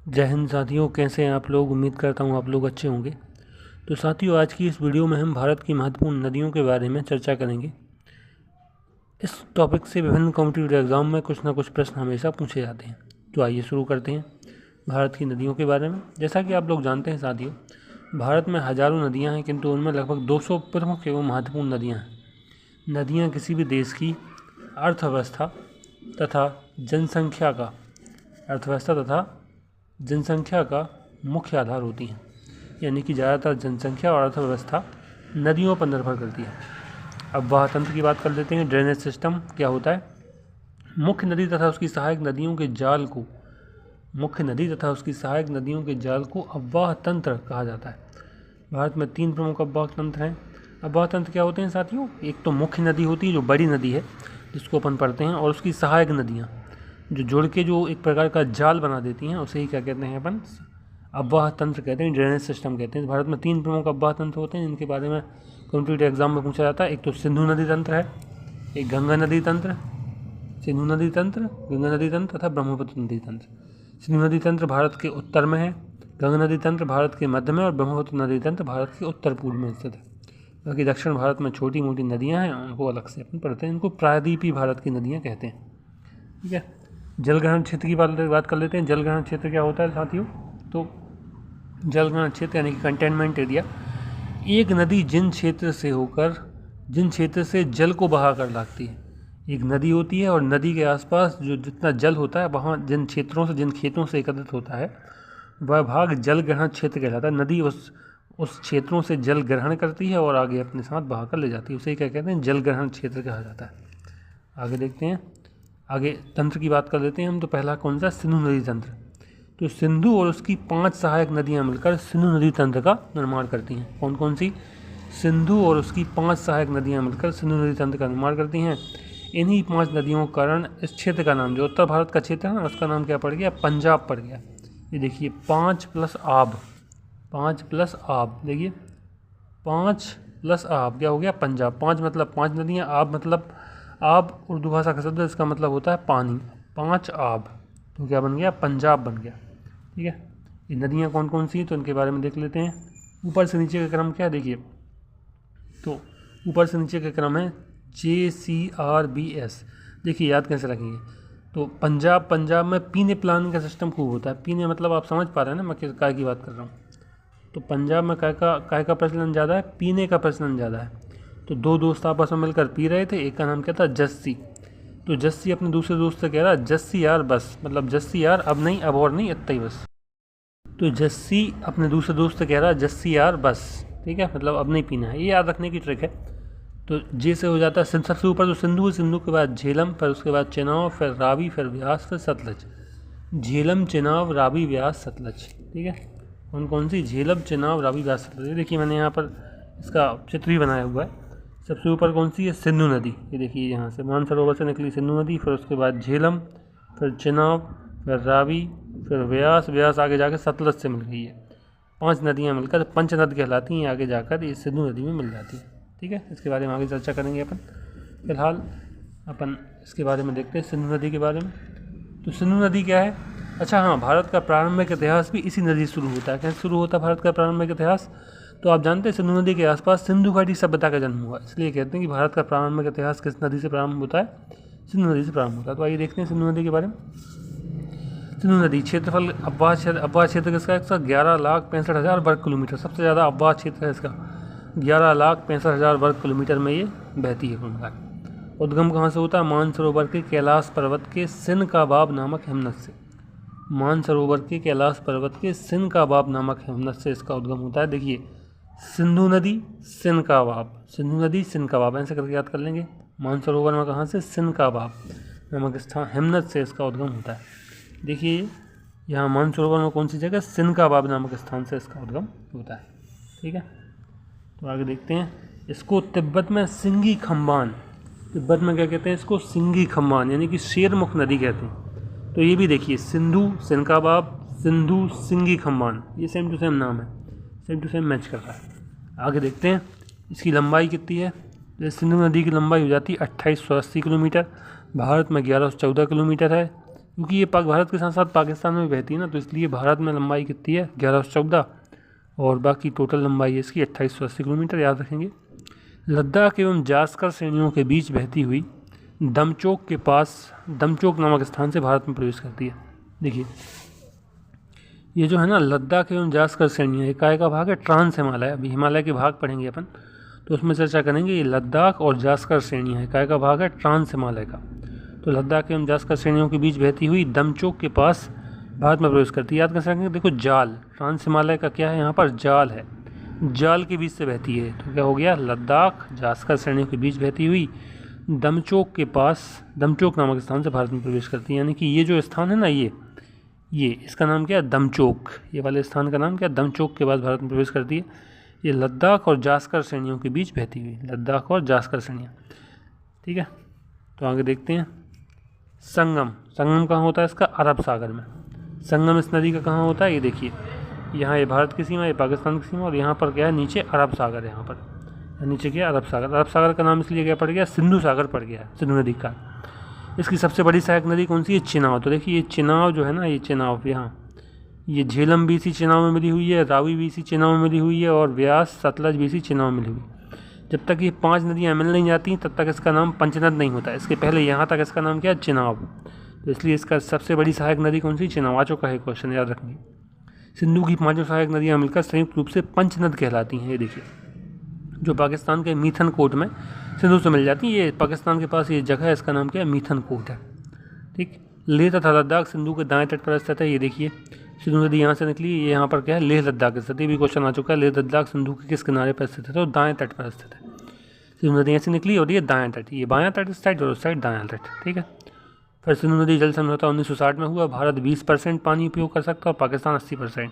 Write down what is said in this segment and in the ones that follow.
जय हिंद साथियों, कैसे हैं आप लोग। उम्मीद करता हूँ आप लोग अच्छे होंगे। तो साथियों, आज की इस वीडियो में हम भारत की महत्वपूर्ण नदियों के बारे में चर्चा करेंगे। इस टॉपिक से विभिन्न कॉम्पिटिटिव एग्जाम में कुछ ना कुछ प्रश्न हमेशा पूछे जाते हैं। तो आइए शुरू करते हैं भारत की नदियों के बारे में। जैसा कि आप लोग जानते हैं साथियों, भारत में हजारों नदियाँ हैं, किंतु उनमें लगभग 200 प्रमुख एवं महत्वपूर्ण नदियाँ हैं। नदियाँ किसी भी देश की अर्थव्यवस्था तथा जनसंख्या का मुख्य आधार होती हैं। यानी कि ज़्यादातर जनसंख्या और अर्थव्यवस्था नदियों पर निर्भर करती है। अब वाह तंत्र की बात कर लेते हैं। ड्रेनेज सिस्टम क्या होता है? मुख्य नदी तथा उसकी सहायक नदियों के जाल को अववाह तंत्र कहा जाता है। भारत में 3 प्रमुख अववाह तंत्र हैं। अववाह तंत्र क्या होते हैं साथियों? एक तो मुख्य नदी होती है, जो बड़ी नदी है जिसको अपन पढ़ते हैं, और उसकी सहायक नदियाँ जो जुड़ के जो एक प्रकार का जाल बना देती हैं, उसे ही क्या कहते हैं अपन? अववाह तंत्र कहते हैं, ड्रेनेज सिस्टम कहते हैं। भारत में 3 प्रमुख अववाह तंत्र होते हैं जिनके बारे में कॉम्पिटिटिव एग्जाम में पूछा जाता है। एक तो सिंधु नदी तंत्र है, एक गंगा नदी तंत्र, सिंधु नदी तंत्र, गंगा नदी तंत्र तथा ब्रह्मपुत्र नदी तंत्र। सिंधु नदी तंत्र भारत के उत्तर में है, गंगा नदी तंत्र भारत के मध्य में और ब्रह्मपुत्र नदी तंत्र भारत के उत्तर पूर्व में स्थित है। बाकी दक्षिण भारत में छोटी मोटी नदियाँ हैं, उनको अलग से अपन पढ़ते हैं। इनको प्रायद्वीपीय भारत की नदियाँ कहते हैं। ठीक है। जलग्रहण क्षेत्र की बात कर लेते हैं। जलग्रहण क्षेत्र क्या होता है साथियों? तो जलग्रहण क्षेत्र यानी कि कंटेनमेंट एरिया, एक नदी जिन क्षेत्र से जल को बहा कर लाती है। एक नदी होती है और नदी के आसपास जो जितना जल होता है, वहाँ जिन खेतों से एकत्रित होता है, वह भाग जल ग्रहण क्षेत्र कहलाता है। नदी उस क्षेत्रों से जल ग्रहण करती है और आगे अपने साथ बहा कर ले जाती है। उसे क्या कहते हैं? जल ग्रहण क्षेत्र कहा जाता है। आगे देखते हैं, आगे तंत्र की बात कर लेते हैं हम। तो पहला कौन सा? सिंधु नदी तंत्र। तो सिंधु और उसकी 5 सहायक नदियां मिलकर सिंधु नदी तंत्र का निर्माण करती हैं। कौन कौन सी? सिंधु और उसकी 5 सहायक नदियां मिलकर सिंधु नदी तंत्र का निर्माण करती हैं। इन्हीं 5 नदियों के कारण इस क्षेत्र का नाम, जो उत्तर भारत का क्षेत्र है ना, उसका नाम क्या पड़ गया? पंजाब पड़ गया। ये देखिए 5 प्लस आब, देखिए 5 प्लस आब क्या हो गया? पंजाब। 5 मतलब 5 नदियाँ, आब मतलब आब उर्दू भाषा का शब्द है, इसका मतलब होता है पानी। 5 आब, तो क्या बन गया? पंजाब बन गया। ठीक है। ये नदियाँ कौन कौन सी हैं तो इनके बारे में देख लेते हैं। ऊपर से नीचे का क्रम क्या देखिए, तो ऊपर से नीचे का क्रम है JCRBS। देखिए याद कैसे रखेंगे? तो पंजाब में पीने प्लानिंग का सिस्टम खूब होता है। पीने मतलब आप समझ पा रहे हैं ना मैं काय की बात कर रहा हूँ। तो पंजाब में काय का प्रचलन ज़्यादा है? पीने का प्रचलन ज़्यादा है। तो 2 दोस्त आपस में मिलकर पी रहे थे। एक का नाम क्या था? जस्सी। तो जस्सी अपने दूसरे दोस्त से कह रहा, जस्सी यार बस, मतलब जस्सी यार अब नहीं, अब और नहीं, इतना ही बस। तो जस्सी अपने दूसरे दोस्त से कह रहा, जस्सी यार बस, ठीक है, मतलब अब नहीं पीना है। ये याद रखने की ट्रिक है। तो जे से हो जाता है सबसे ऊपर तो सिंधु, सिंधु के बाद झेलम, फिर उसके बाद चेनाब, फिर रावी, फिर व्यास, फिर सतलज। झेलम, चेनाब, रावी, व्यास, सतलज। ठीक है। कौन कौन सी? झेलम, चेनाब, रावी, व्यास, सतलज। देखिए मैंने यहाँ पर इसका चित्र भी बनाया हुआ है। सबसे ऊपर कौन सी है? सिंधु नदी। ये देखिए यहाँ से मानसरोवर से निकली सिंधु नदी, फिर उसके बाद झेलम, फिर चेनाब, फिर रावी, फिर व्यास आगे जाकर सतलज से मिल गई है। 5 नदियाँ मिलकर पंचनद कहलाती हैं। आगे जाकर ये सिंधु नदी में मिल जाती है। ठीक है। इसके बारे में आगे चर्चा करेंगे अपन। फिलहाल अपन इसके बारे में देखते हैं, सिंधु नदी के बारे में। तो सिंधु नदी क्या है? अच्छा हाँ, भारत का प्रारंभिक इतिहास भी इसी नदी से शुरू होता है। कैसे शुरू होता है भारत का प्रारंभिक इतिहास? तो आप जानते हैं सिंधु नदी के आसपास सिंधु घाटी सभ्यता का जन्म हुआ। इसलिए कहते हैं कि भारत का प्रारंभिक इतिहास किस नदी से प्रारंभ होता है? सिंधु नदी से प्रारंभ होता है। तो आइए देखते हैं सिंधु नदी के बारे में। सिंधु नदी क्षेत्रफल, अववाह क्षेत्र किसका? 11,65,000 वर्ग किलोमीटर। सबसे ज़्यादा अववाह क्षेत्र है इसका। 11,65,000 वर्ग किलोमीटर में ये बहती है गंगा। उद्गम कहाँ से होता है? मानसरोवर के कैलाश पर्वत के सिनकाबाब नामक हिमनद से। मानसरोवर के कैलाश पर्वत के सिनकाबाब नामक हिमनद से इसका उद्गम होता है। देखिए सिंधु नदी, सिनकाबाब, ऐसे करके याद कर लेंगे। मानसरोवर में कहाँ से? सिनकाबाब नामक स्थान, हिमनद से इसका उद्गम होता है। देखिए यहाँ मानसरोवर में कौन सी जगह? सिनकाबाब नामक स्थान से इसका उद्गम होता है। ठीक है। तो आगे देखते हैं। इसको तिब्बत में सिंगी खम्बान, तिब्बत में क्या कहते हैं इसको? सिंगी खम्बान, यानी कि शेरमुख नदी कहते हैं। तो ये भी देखिए सिंधु, सिनकाबाब, सिंधु, सिंगी खम्बान, ये सेम टू सेम नाम है, सेम टू सेम मैच कर रहा है। आगे देखते हैं इसकी लंबाई कितनी है। सिंधु नदी की लंबाई हो जाती है 2880 किलोमीटर। भारत में 1114 किलोमीटर है। क्योंकि ये भारत के साथ साथ पाकिस्तान में बहती है ना, तो इसलिए भारत में लंबाई कितनी है 1114 और बाकी टोटल लंबाई है इसकी 2880 किलोमीटर, याद रखेंगे। लद्दाख एवं जास्कर श्रेणियों के बीच बहती हुई दमचोक के पास दमचोक नामक स्थान से भारत में प्रवेश करती है। देखिए ये जो है ना लद्दाख एवं जास्कर श्रेणियाँ, ये काय का भाग है ट्रांस हिमालय। अभी हिमालय के भाग पढ़ेंगे अपन, तो उसमें चर्चा करेंगे। ये लद्दाख और जास्कर श्रेणियाँ है, काय का भाग है ट्रांस हिमालय का। तो लद्दाख एवं जास्कर श्रेणियों के बीच बहती हुई दमचोक के पास भारत में प्रवेश करती है। याद कर सकेंगे, देखो जाल, ट्रांस हिमालय का क्या है यहाँ पर जाल है, जाल के बीच से बहती है। तो क्या हो गया, लद्दाख जास्कर श्रेणियों के बीच बहती हुई दमचोक के पास दमचोक नामक स्थान से भारत में प्रवेश करती है। यानी कि ये जो स्थान है ना, ये इसका नाम क्या है दमचोक, ये वाले स्थान का नाम क्या है दमचोक के पास भारत में प्रवेश करती है। ये लद्दाख और जास्कर श्रेणियों के बीच बहती हुई, लद्दाख और जास्कर श्रेणियाँ, ठीक है। तो आगे देखते हैं। संगम, संगम कहाँ होता है इसका, अरब सागर में। संगम इस नदी का कहाँ होता है, ये देखिए यहाँ ये भारत की सीमा, ये पाकिस्तान की सीमा, और यहाँ पर क्या है नीचे अरब सागर है। यहाँ पर नीचे क्या है अरब सागर। अरब सागर का नाम इसलिए क्या पड़ गया, सिंधु सागर पड़ गया है, सिंधु नदी का। इसकी सबसे बड़ी सहायक नदी कौन सी है, चिनाब। तो देखिए ये चिनाब जो है ना, ये चिनाब यहाँ, ये झेलम भी इसी चिनाब में मिली हुई है, रावी भी इसी चिनाब में मिली हुई है, और व्यास सतलज भी इसी चिनाब में मिली हुई है। जब तक ये 5 नदियाँ मिल नहीं जाती तब तक इसका नाम पंचनद नहीं होता। इसके पहले यहाँ तक इसका नाम क्या है, चिनाब। तो इसलिए इसका सबसे बड़ी सहायक नदी कौन सी, चिनाब। आ चुका है क्वेश्चन, याद रखेंगे। सिंधु की 5 सहायक नदियाँ मिलकर संयुक्त रूप से पंचनद कहलाती हैं। ये देखिए जो पाकिस्तान के मीथन कोट में सिंधु से मिल जाती है, ये पाकिस्तान के पास ये जगह है, इसका नाम क्या है, मीथन कोट है, ठीक। लेह तथा लद्दाख सिंधु के दाएं तट पर स्थित है। ये देखिए सिंधु नदी यहाँ से निकली, ये यहाँ पर क्या है, लेह लद्दाख स्थित है। भी क्वेश्चन आ चुका है, लेह लद्दाख सिंधु के किस किनारे पर स्थित है, तो दाएं तट पर स्थित है। सिंधु नदी यहाँ से निकली और ये दाएं तट, ये बायां तट इस साइड और उस साइड दायां तट, ठीक है। फिर सिंधु नदी जल समझौता 1960 में हुआ। भारत 20% पानी उपयोग कर सकता है और पाकिस्तान 80%।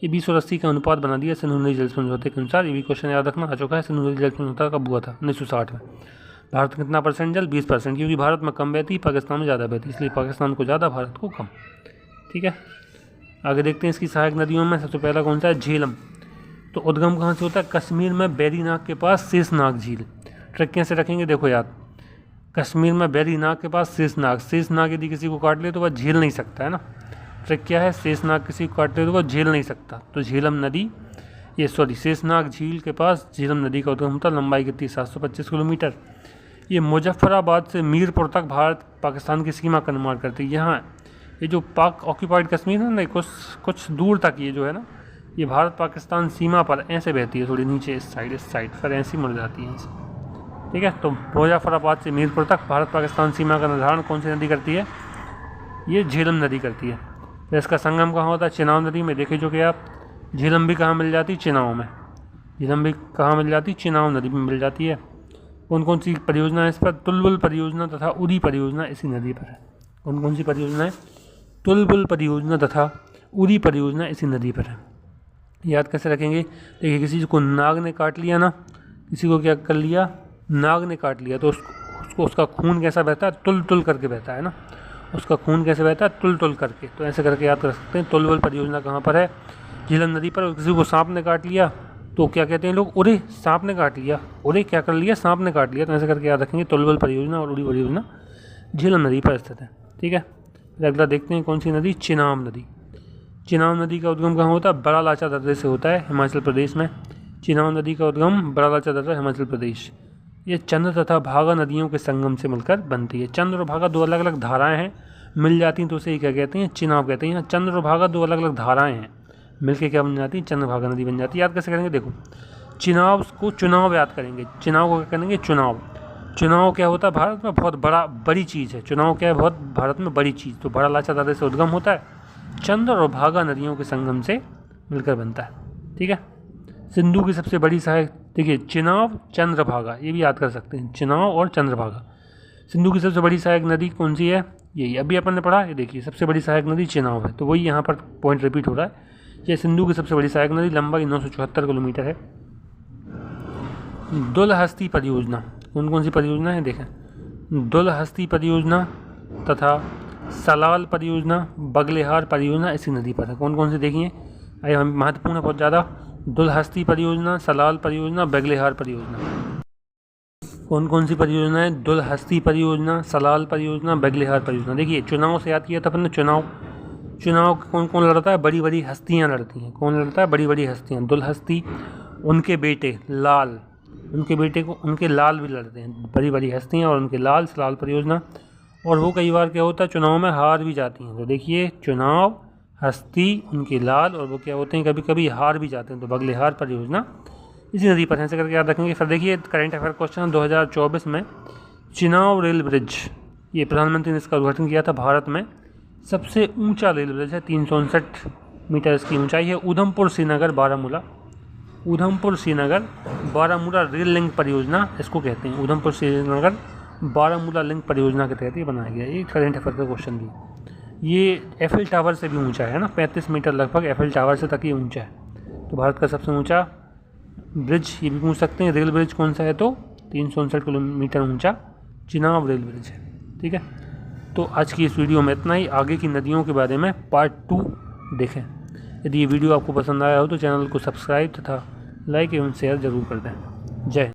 ये 20 और 80 का अनुपात बना दिया सिंधु नदी जल समझौते के अनुसार। ये भी क्वेश्चन याद रखना आ चुका है। सिंधु नदी जल समझौता कब हुआ था, 1960 में। भारत कितना परसेंट जल, 20%, क्योंकि भारत में कम बहती, पाकिस्तान में ज़्यादा बहती, इसलिए पाकिस्तान को ज़्यादा, भारत को कम, ठीक है। आगे देखते हैं इसकी सहायक नदियों में। सबसे पहला कौन सा है, झेलम। तो उद्गम कहाँ से होता है, कश्मीर में बैरीनाग के पास शेषनाग झील। ट्रिक कैसे रखेंगे, देखो याद, कश्मीर में बैरीनाग के पास शेषनाग, शेषनाग यदि किसी को काट ले तो वह झेल नहीं सकता है ना। ट्रिक क्या है, शेषनाग किसी को काट ले तो वह झेल नहीं सकता। तो झेलम नदी, ये सॉरी शेषनाग झील के पास झेलम नदी का उद्गम होता है। लंबाई कितनी, 725 किलोमीटर। ये मुजफ्फराबाद से मीरपुर तक भारत पाकिस्तान की सीमा का निर्माण करती है। यहाँ ये जो पाक ऑक्यूपाइड कश्मीर है ना, कुछ दूर तक ये जो है ना, ये भारत पाकिस्तान सीमा पर ऐसे बहती है, थोड़ी नीचे इस साइड फिर ऐसी मुड़ जाती है, ठीक है। तो मुजफ्फराबाद से मीरपुर तक भारत पाकिस्तान सीमा का निर्धारण कौन सी नदी करती है, ये झेलम नदी करती है। तो इसका संगम कहाँ होता है, चिनाब नदी में। देखिए जो कि आप झेलम भी कहाँ मिल जाती है, चिनाब में। झेलम भी कहाँ मिल जाती है, चिनाब नदी में मिल जाती है। कौन कौन सी परियोजना है इस पर, तुलबुल परियोजना तथा उरी परियोजना इसी नदी पर है। कौन कौन सी परियोजना है, तुलबुल परियोजना तथा उरी परियोजना इसी नदी पर है। याद कैसे रखेंगे, देखिए किसी को नाग ने काट लिया ना, किसी को क्या कर लिया, नाग ने काट लिया, तो उसको उसका खून कैसा बहता है, तुल तुल करके बहता है ना। उसका खून कैसे बहता है, तुल तुल करके। तो ऐसे करके याद कर सकते हैं। तुलबुल परियोजना कहाँ पर है, झेलम नदी पर। किसी को सांप ने काट लिया तो क्या कहते हैं लोग, उरे सांप ने काट लिया, उरे क्या कर लिया, सांप ने काट लिया। तो ऐसे करके याद रखेंगे। तुलबुल परियोजना और उरी परियोजना झेलम नदी पर स्थित है, ठीक है। फिर अगला देखते हैं कौन सी नदी, चिनाब नदी। चिनाब नदी का उद्गम कहाँ होता है, बड़ा लाचा दर्रे से होता है, हिमाचल प्रदेश में। चिनाब नदी का उद्गम बड़ा लाचा दर्रा, हिमाचल प्रदेश। ये चंद्र तथा भागा नदियों के संगम से मिलकर बनती है। चंद्र और भागा 2 अलग अलग धाराएं हैं, मिल जाती हैं तो उसे क्या कहते हैं, चिनाब कहते हैं। यहाँ चंद्र और भागा 2 अलग अलग धाराएं हैं, मिलके क्या बन जाती है, चंद्रभागा नदी बन जाती है। याद कैसे करेंगे, देखो चिनाब को चुनाव याद करेंगे, चिनाब को क्या करेंगे, चुनाव। चुनाव क्या होता है, भारत में बहुत बड़ी चीज़ है। चुनाव क्या है, बहुत भारत में बड़ी चीज़। तो बड़ा लाचा दर्रे से उद्गम होता है, चंद्र और भागा नदियों के संगम से मिलकर बनता है, ठीक है। सिंधु की सबसे बड़ी सहायक, देखिए चिनाब चंद्रभागा, ये भी याद कर सकते हैं, चिनाब और चंद्रभागा। सिंधु की सबसे बड़ी सहायक नदी कौन सी है, यही अभी अपन ने पढ़ा। ये देखिए सबसे बड़ी सहायक नदी चिनाब है, तो वही यहाँ पर पॉइंट रिपीट हो रहा है। ये सिंधु की सबसे बड़ी सहायक नदी, लंबाई 974 किलोमीटर है। दुलहस्ती परियोजना, कौन कौन सी परियोजना है देखें, दुलहस्ती परियोजना तथा सलाल परियोजना, बगलेहार परियोजना इसी नदी पर है। कौन कौन सी देखिए, आइए हम महत्वपूर्ण है बहुत ज़्यादा। दुलहस्ती परियोजना, सलाल परियोजना, बगलेहार परियोजना। कौन कौन सी परियोजना है? दुलहस्ती परियोजना, सलाल परियोजना, बगलिहार परियोजना। देखिए चुनाव से याद किया था अपन ने, चुनाव कौन कौन लड़ता है? बड़ी बड़ी हस्तियाँ लड़ती हैं। कौन लड़ता है? बड़ी बड़ी हस्तियाँ। दुलहस्ती, उनके बेटे लाल, उनके लाल भी लड़ते हैं। बड़ी बड़ी हस्तियाँ और उनके लाल, सलाल परियोजना। और वो कई बार क्या होता है, चुनाव में हार भी जाती हैं। तो देखिए चुनाव, हस्ती, उनके लाल, और वो क्या होते हैं, कभी कभी हार भी जाते हैं। तो बगलिहार परियोजना इसी नदी पर, ऐसे करके याद रखेंगे। फिर देखिए करंट अफेयर क्वेश्चन 2024 में, चिनाब रेल ब्रिज, ये प्रधानमंत्री ने इसका उद्घाटन किया था। भारत में सबसे ऊंचा रेल ब्रिज है, 359 मीटर इसकी ऊंचाई है। उधमपुर श्रीनगर बारामूला रेल लिंक परियोजना इसको कहते हैं। उधमपुर श्रीनगर बारामूला लिंक परियोजना के तहत ये बनाया गया। ये करंट अफेयर का क्वेश्चन भी। ये एफिल टावर से भी ऊंचा है ना, 35 मीटर लगभग एफिल टावर से तक ये ऊंचा है। तो भारत का सबसे ऊंचा ब्रिज, ये भी पूछ सकते हैं, रेल ब्रिज कौन सा है? तो 359 किलोमीटर ऊंचा चिनाब रेल ब्रिज है। ठीक है, तो आज की इस वीडियो में इतना ही। आगे की नदियों के बारे में पार्ट 2 देखें। यदि ये वीडियो आपको पसंद आया हो तो चैनल को सब्सक्राइब तथा लाइक एवं शेयर जरूर कर दें। जय हिंद।